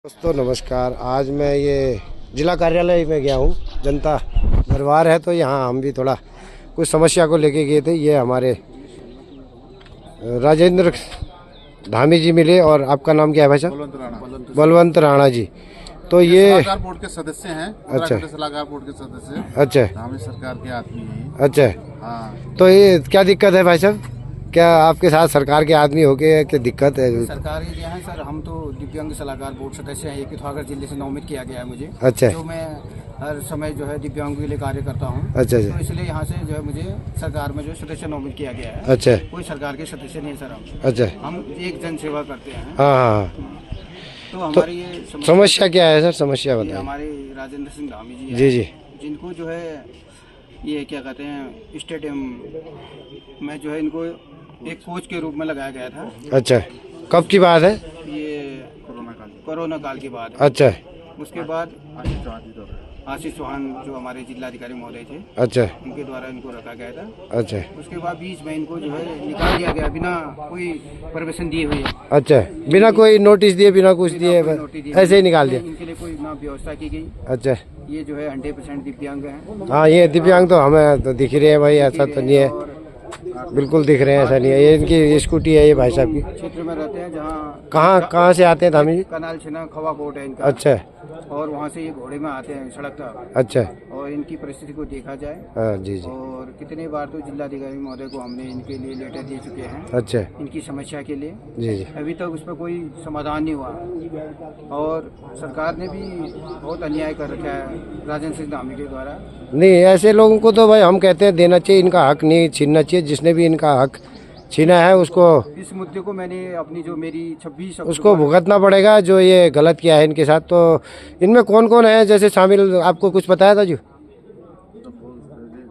दोस्तों नमस्कार। आज मैं ये जिला कार्यालय में गया हूँ। जनता दरबार है तो यहाँ हम भी थोड़ा कुछ समस्या को लेके गए थे। ये हमारे राजेंद्र धामी जी मिले। और आपका नाम क्या है भाई साहब? बलवंत राणा जी। तो ये सलाहकार बोर्ड के सदस्य हैं। अच्छा, सलाहकार बोर्ड के सदस्य। अच्छा, धामी सरकार के आदमी हैं। अच्छा। हाँ, तो ये क्या दिक्कत है भाई साहब? क्या आपके साथ सरकार के आदमी हो गए? क्या दिक्कत है? सरकार ये है सर, हम तो दिव्यांग सलाहकार बोर्ड सदस्य हैं। ये पिथौरागढ़ जिले से नामित किया गया है मुझे। अच्छा, जो मैं हर समय जो है दिव्यांगों के लिए कार्य करता हूँ। अच्छा, तो इसलिए यहाँ से जो है मुझे सरकार में जो सदस्य नामित किया गया है। अच्छा, कोई सरकार के सदस्य नहीं है सर हम। अच्छा। हम एक जन सेवा करते हैं। हाँ हाँ। तो हमारी ये समस्या क्या है सर? समस्या ये बताइए। हमारे राजेंद्र सिंह धामी जी हैं, जी जी। जिनको जो है ये क्या कहते हैं स्टेडियम में जो है इनको एक कोच के रूप में लगाया गया था। अच्छा, कब की बात है? ये कोरोना काल के बाद। अच्छा, उसके बाद आशीष चौहान जो हमारे जिलाधिकारी महोदय थे, अच्छा, उनके द्वारा इनको रखा गया था। अच्छा, उसके बाद बीच में इनको जो है निकाल दिया गया बिना कोई परमिशन दिए हुए। अच्छा। बिना कोई नोटिस दिए, बिना कुछ दिए, कोई नोटिस दिए, ऐसे ही निकाल दिया? इनके लिए कोई ना व्यवस्था की गई। अच्छा। ये जो है 100% दिव्यांग हैं। हाँ, ये दिव्यांग तो हमें तो दिख रहे हैं भाई। ऐसा तो नहीं है, और बिल्कुल दिख रहे हैं। ऐसा नहीं है। ये इनकी स्कूटी है ये भाई साहब की। क्षेत्र में रहते हैं जहाँ कहाँ से आते हैं धामी जी? कनाल छिना खवा कोट है इनका। अच्छा, और वहाँ से ये घोड़े में आते हैं सड़क तक। अच्छा। और इनकी परिस्थिति को देखा जाए, हाँ जी जी। और कितने बार तो जिलाधिकारी महोदय को हमने इनके लिए लेटर दे चुके हैं, अच्छा, इनकी समस्या के लिए। जी जी। अभी तक उस पर कोई समाधान नहीं हुआ। और सरकार ने भी बहुत अन्याय कर रखा है राजेंद्र सिंह धामी के द्वारा। नहीं, ऐसे लोगों को तो भाई हम कहते हैं देना चाहिए। इनका हक नहीं छीनना चाहिए। जिसने भी इनका हक छीना है उसको इस मुद्दे को मैंने अपनी जो मेरी 26 उसको भुगतना पड़ेगा, जो ये गलत किया है इनके साथ। तो इनमें कौन कौन है जैसे शामिल? आपको कुछ बताया था जी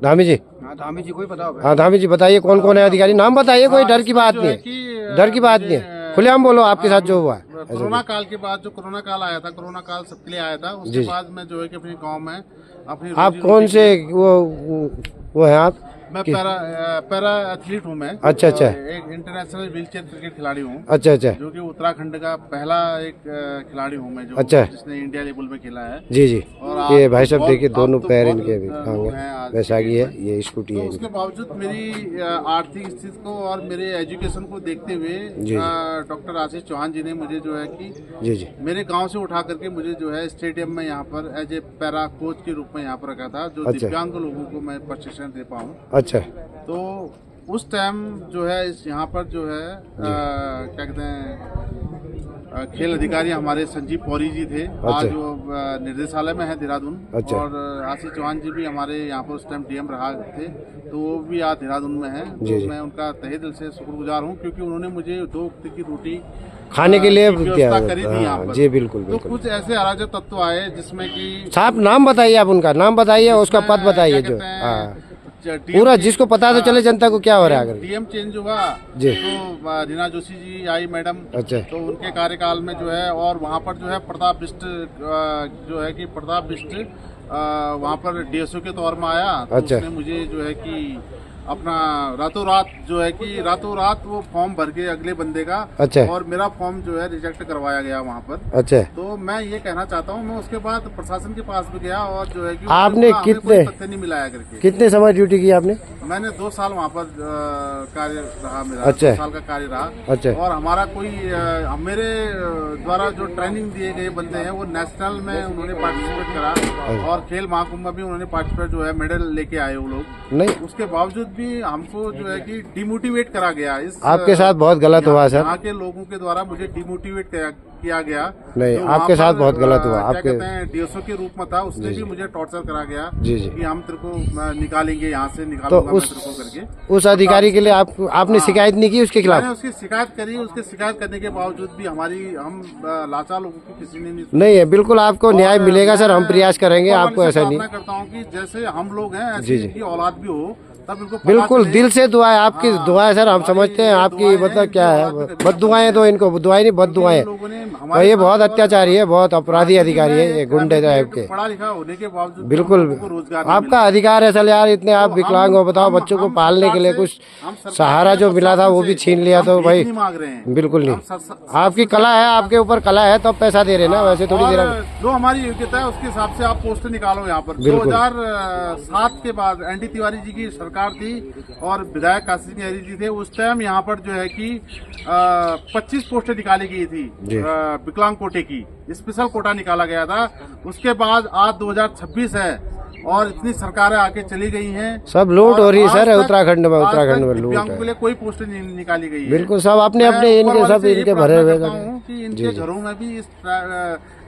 धामी जी? हाँ, धामी जी को ही पता होगा। हाँ धामी जी, बताइए कौन कौन है अधिकारी? नाम बताइए। कोई डर की बात नहीं है, डर की बात नहीं है। खुलेआम बोलो आपके साथ जो हुआ है। कोरोना काल के बाद जो कोरोना काल आया था, कोरोना काल सबके लिए आया था। उसके बाद में जो है कि अपने गांव में अपनी आप कौन से वो हैं आप? मैं पैरा एथलीट हूँ मैं। अच्छा, अच्छा। एक इंटरनेशनल व्हीलचेयर क्रिकेट खिलाड़ी हूँ। अच्छा, अच्छा, जो कि उत्तराखंड का पहला एक खिलाड़ी हूँ मैं, जो अच्छा, जिसने इंडिया लेवल में खेला है। जी जी। और ये भाई साहब देखिए, दोनों तो पैर बहुत इनके भी लोग हैं आज वैसागी है। ये स्कूटी तो है उसके इनकी। बावजूद मेरी आर्थिक स्थिति को और मेरे एजुकेशन को देखते हुए डॉक्टर आशीष चौहान जी ने मुझे जो है कि जी जी। मेरे गांव से उठा करके मुझे जो है स्टेडियम में यहाँ पर एज ए पैरा कोच के रूप में यहाँ पर रखा था, जो अच्छा। दिव्यांग लोगों को मैं प्रशिक्षण दे पाऊँ। अच्छा, तो उस टाइम जो है इस यहाँ पर जो है क्या कहते हैं खेल अधिकारी हमारे संजीव पौरी जी थे। आज वो निर्देशालय में है देहरादून। अच्छा। और आशीष चौहान जी भी हमारे यहाँ पर उस टाइम डीएम रहा थे, तो वो भी आज देहरादून में है। तो मैं उनका तहे दिल से शुक्रगुजार हूँ, क्योंकि उन्होंने मुझे 2 वक्त की रोटी खाने के लिए व्यवस्था करी थी यहाँ पर। जी बिल्कुल तो बिल्कुल। कुछ ऐसे अराजक तत्व आए जिसमें कि साहब नाम बताइए, आप उनका नाम बताइए, उसका पद बताइए जो पूरा जिसको पता तो चले जनता को क्या हो रहा है। डीएम चेंज हुआ जी। तो रीना जोशी जी आई मैडम। अच्छा। तो उनके कार्यकाल में जो है, और वहाँ पर जो है प्रताप बिष्ट जो है कि प्रताप बिष्ट वहाँ पर डीएसओ के तौर में आया। तो अच्छा। उसने मुझे जो है कि अपना रातों रात जो है कि रातों रात वो फॉर्म भर के अगले बंदे का। अच्छा। और मेरा फॉर्म जो है रिजेक्ट करवाया गया वहाँ पर। अच्छा। तो मैं ये कहना चाहता हूँ, मैं उसके बाद प्रशासन के पास भी गया, और जो है कि आपने हमें कितने कोई तथ्य नहीं मिलाया करके। कितने समय ड्यूटी की आपने? मैंने 2 साल वहाँ पर कार्य रहा मेरा। अच्छा। 2 साल का कार्य रहा। अच्छा। और हमारा कोई मेरे द्वारा जो ट्रेनिंग दिए गए बंदे हैं वो नेशनल में उन्होंने पार्टिसिपेट करा, और खेल महाकुंभ में भी उन्होंने पार्टिसिपेट जो है मेडल लेके आए वो लोग। नहीं, उसके बावजूद भी हमको जो है कि डिमोटिवेट करा गया। इस आपके साथ बहुत गलत हुआ सर। यहाँ के लोगों के द्वारा मुझे डिमोटिवेट किया गया। नहीं, जो आपके साथ बहुत गलत हुआ। क्या आपके कहते हैं डीएसओ के रूप में था, उसने भी मुझे टॉर्चर करा गया। जी जी। कि हम तेरे को निकालेंगे यहाँ से, तो निकालूंगा मैं तेरे को करके। उस अधिकारी के लिए आपने शिकायत नहीं की उसके खिलाफ? मैंने उसकी शिकायत करी। उसके शिकायत करने के बावजूद भी हम लाचार लोगों को किसी ने नहीं है। बिल्कुल आपको न्याय मिलेगा सर, हम प्रयास करेंगे। आपको ऐसा नहीं करता हूँ कि जैसे हम लोग हैं, जी, ऐसी जी। इनकी औलाद भी हो, तब इनको पता बिल्कुल चले। दिल से दुआ है आपकी, दुआ है सर, हम समझते हैं आपकी, मतलब क्या है, बद दुआएं तो इनको, दुआएं नहीं बद दुआएं। लोगों ने तो ये बहुत अत्याचारी है, बहुत अपराधी अधिकारी है, ये गुंडे टाइप के। पढ़ा लिखा होने के बावजूद बिल्कुल लोगों को रोजगार नहीं आपका अधिकार है सर यार, इतने आप विकलांग हो, बताओ बच्चों को पालने के लिए कुछ सहारा जो मिला था वो भी छीन लिया, तो भाई नहीं मांग रहे हैं। बिल्कुल नहीं। आपकी कला है, आपके ऊपर कला है तो पैसा दे रहे ना, वैसे थोड़ी देर। और जो हमारी योग्यता है उसके हिसाब से आप पोस्ट निकालो यहाँ पर। 2007 के बाद एनटी तिवारी जी की सरकार थी और विधायक काशी सिंह हरी जी थे, उस टाइम यहाँ पर जो है कि 25 पोस्टें निकाली गई थी विकलांग कोटे की, स्पेशल कोटा निकाला गया था। उसके बाद आज 2026 है और इतनी सरकारें आके चली गई हैं, सब लूट हो रही है और सर आज तक- उत्तराखंड में, आज उत्तराखंड तक में लूट दिव्यांगों के है। लिए कोई पोस्ट नहीं निकाली गई है। बिल्कुल सब अपने मैं अपने ऊपर इनके वाले सब से ये इनके प्रार्थना भरे हुए करता हूं कि इनके घरों में भी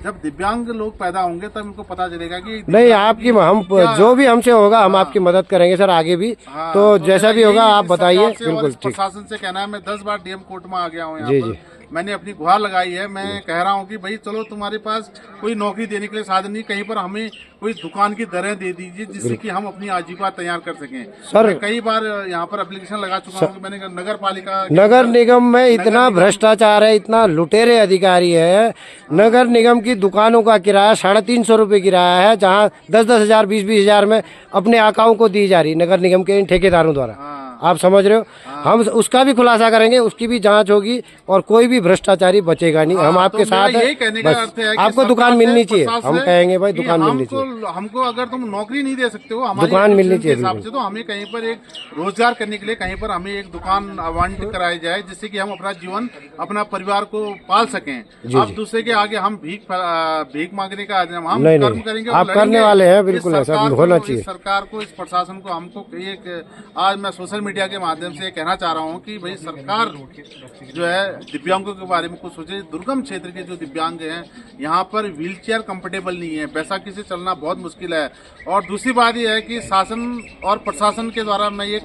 जब दिव्यांग लोग पैदा होंगे तब इनको पता चलेगा कि नहीं आपकी हम जो भी हमसे होगा हम आपकी मदद करेंगे सर आगे भी। हाँ, तो जैसा भी यही होगा आप बताइए। सरकार से और बिल्कुल इस ठीक। प्रशासन से कहना है, मैं 10 बार डीएम कोर्ट में आ गया हूँ यहाँ जी, पर। जी। मैंने अपनी गुहार लगाई है, मैं कह रहा हूँ कि भाई चलो तुम्हारे पास कोई नौकरी देने के लिए साधन नहीं, कहीं पर हमें कोई दुकान की दरें दे दीजिए जिससे कि हम अपनी आजीविका तैयार कर सकें। सर- मैं कई बार यहाँ पर एप्लीकेशन लगा चुका हूँ। मैंने नगर पालिका नगर निगम में इतना भ्रष्टाचार है, इतना लुटेरे अधिकारी है। नगर निगम की दुकानों का किराया 350 रुपए किराया है, जहाँ 10-10 हजार 20-20 हजार में अपने आकाओं को दी जा रही नगर निगम के इन ठेकेदारों द्वारा। आप समझ रहे हो। हम उसका भी खुलासा करेंगे, उसकी भी जांच होगी और कोई भी भ्रष्टाचारी बचेगा नहीं। हम आपके तो मेरा साथ हैं। यही कहने का बस अर्थ है कि आपको सरकार दुकान से, मिलनी चाहिए। प्रशासन हम से कहेंगे भाई कि दुकान मिलनी चाहिए। हमको अगर तुम नौकरी नहीं दे सकते हो हमारी दुकान मिलनी एप्लीकेशन के चाहिए, हिसाब से, तो हमें कहीं पर एक रोजगार करने के लिए कहीं पर हमें एक दुकान आवंटित कराई जाए जिससे कि हम अपना जीवन, अपना परिवार को पाल सकें। अब दूसरे के आगे हम भीख मांगने का हम नहीं, कर्म नहीं। करेंगे, आप करने वाले हैं, बिल्कुल ऐसा होना चाहिए। सरकार को, इस प्रशासन को, हमको एक आज मैं सोशल मीडिया के माध्यम से कहना चाह रहा हूँ कि भाई सरकार जो है दिव्यांगों के बारे में कुछ सोचे। दुर्गम क्षेत्र के जो दिव्यांग हैं यहाँ पर व्हीलचेयर कंफर्टेबल नहीं है, बैसाखी से चलना बहुत मुश्किल है। और दूसरी बात यह है कि शासन और प्रशासन के द्वारा मैं ये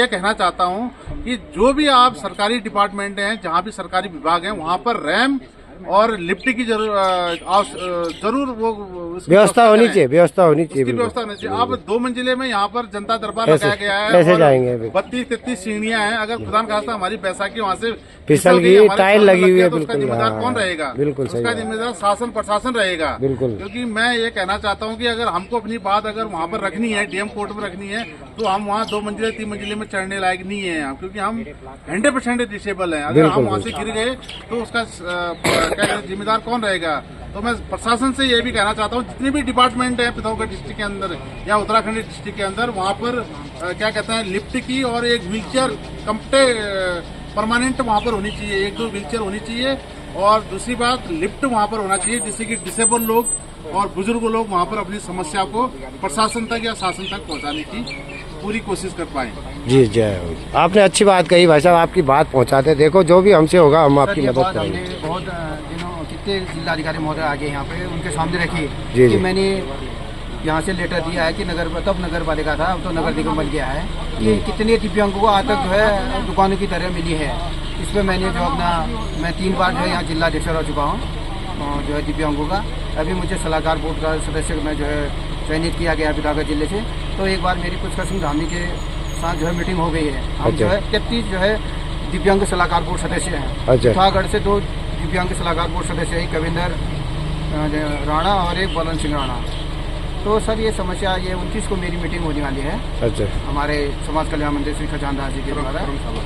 कहना चाहता हूँ कि जो भी आप सरकारी डिपार्टमेंट हैं, जहाँ भी सरकारी विभाग हैं, वहाँ पर रैंप और लिफ्ट की जरूर वो व्यवस्था होनी चाहिए, व्यवस्था होनी चाहिए। उसकी बिल्कुल व्यवस्था होनी चाहिए। अब 2 मंजिले में यहाँ पर जनता दरबार कैसे- लगाया गया है। कैसे और जाएंगे? 32-33 सीढ़ियाँ हैं। अगर खुदा न खास्ता हमारी बैसाखी वहाँ से फिसल गई, हमारे टाइल सामने लगी लग हुई गया, है, तो उसका बिल्कुल, जिम्मेदार हाँ, कौन रहेगा? बिल्कुल सही उसका बात। जिम्मेदार शासन प्रशासन रहेगा। बिल्कुल। क्योंकि मैं ये कहना चाहता हूँ कि अगर हमको अपनी बात अगर वहाँ पर रखनी है, डीएम कोर्ट में रखनी है, तो हम वहाँ 2 मंजिले 3 मंजिले में चढ़ने लायक नहीं है, क्योंकि हम 100% डिसेबल है। अगर हम वहाँ से गिर गए तो उसका जिम्मेदार कौन रहेगा? तो मैं प्रशासन से ये भी कहना चाहता हूँ, जितने भी डिपार्टमेंट है पिथौरागढ़ डिस्ट्रिक्ट के अंदर या उत्तराखंड डिस्ट्रिक्ट के अंदर, वहाँ पर क्या कहते हैं, लिफ्ट की और एक व्हीलचेयर परमानेंट वहाँ पर होनी चाहिए, 1-2 व्हीलचेयर होनी चाहिए। और दूसरी बात, लिफ्ट वहाँ पर होना चाहिए जिससे कि डिसेबल लोग और बुजुर्ग लोग वहाँ पर अपनी समस्या को प्रशासन तक या शासन तक पहुँचाने की पूरी कोशिश कर पाए। जी जय हो। आपने अच्छी बात कही भाई साहब, आपकी बात पहुंचाते। देखो जो भी हमसे होगा हम आपकी ये मदद बात करेंगे। हमने बहुत दिनों कितने जिलाधिकारी महोदय आगे यहाँ पे उनके सामने रखी जी, कि जी। मैंने यहाँ से लेटर दिया है कि तब नगर पालिका था, अब तो नगर निगम बन गया है, कि कितने दिव्यांगों को आज तक जो है दुकानों की तरह मिली है। इसमें मैंने जो मैं 3 बार जो है यहाँ जिलाध्यक्ष रह चुका हूँ जो है दिव्यांगों का। अभी मुझे सलाहकार बोर्ड का सदस्य में जो है चयनित किया गया पिथौरागढ़ जिले से। तो एक बार मेरी कुछ कसम धामी के साथ जो है मीटिंग हो गई है। हम जो है 33 जो है दिव्यांग सलाहकार बोर्ड सदस्य हैं। पिथौरागढ़ से 2 दिव्यांग सलाहकार बोर्ड सदस्य, एक कविंदर राणा और एक बलन सिंह राणा। तो सर ये समस्या, ये 29 को मेरी मीटिंग होने वाली है। अच्छा। हमारे समाज कल्याण मंत्री श्री खजान दास जी के द्वारा।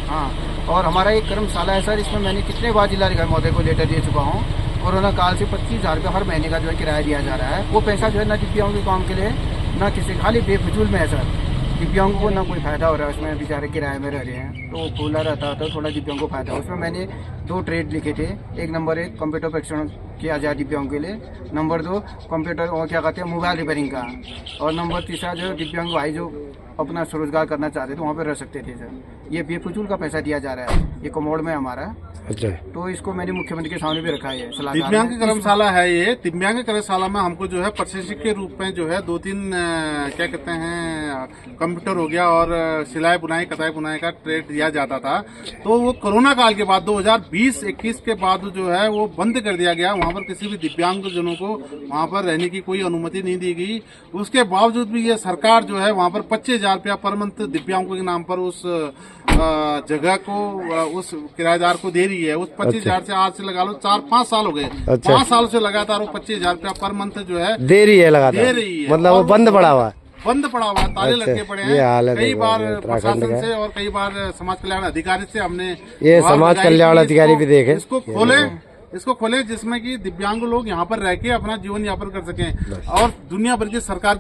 हाँ, और हमारा एक कर्मशाला है सर, इसमें मैंने कितने बार जिलाधिकारी महोदय को लेटर दे चुका हूँ। कोरोना काल से 25,000 रुपये हर महीने का जो है किराया दिया जा रहा है। वो पैसा जो है ना दिव्यांगों के काम के लिए, ना किसी, खाली बेफजूल में है सर। दिव्यांगों को ना कोई फायदा हो रहा है उसमें, बेचारे किराए में रह रहे हैं। तो खुला रहता तो थोड़ा दिव्यांगों को फायदा। उसमें मैंने 2 ट्रेड लिखे थे। एक नंबर 1 कंप्यूटर प्रशिक्षण किया जाए दिव्यांगों के लिए, नंबर 2 कंप्यूटर और क्या कहते हैं मोबाइल रिपेयरिंग का, और नंबर 3 जो दिव्यांग भाई जो अपना स्वरोजगार करना चाहते थे वहाँ पर रह सकते थे सर। ये बेफजूल का पैसा दिया जा रहा है, ये कमोड में हमारा। अच्छा। तो इसको मैंने मुख्यमंत्री के सामने भी रखा है सलाहकार दिव्यांग ने। कर्मशाला है ये। दिव्यांग कर्मशाला में हमको जो है प्रशिक्षक के रूप में जो है 2-3 क्या कहते हैं कंप्यूटर हो गया और सिलाई बुनाई कताई बुनाई का ट्रेड दिया जाता था। तो वो कोरोना काल के बाद 2020-21 के बाद जो है वो बंद कर दिया गया। वहाँ पर किसी भी दिव्यांग जनों को वहाँ पर रहने की कोई अनुमति नहीं दी गई। उसके बावजूद भी ये सरकार जो है वहाँ पर 25,000 रुपया पर मंथ दिव्यांगों के नाम पर उस जगह को उस किराएदार को दे रही है। उस 25,000 से आज से लगा लो 4-5 साल हो गए। अच्छा। 5 साल से लगातार वो 25,000 रुपया पर मंथ जो है दे रही है लगातार, दे रही है। मतलब वो और बंद पड़ा हुआ है। बंद पड़ा हुआ है, ताले अच्छा, लटके पड़े ये हाल है हैं। कई देखो, बार उत्तराखंड प्रशासन का। से और कई बार समाज कल्याण अधिकारी से हमने ये गुहार समाज लगाई कल्याण कि अधिकारी भी देखे। इसको खोले जिसमें कि दिव्यांग लोग यहाँ पर रह के अपना जीवन यापन कर सकें और दुनिया भर की सरकार की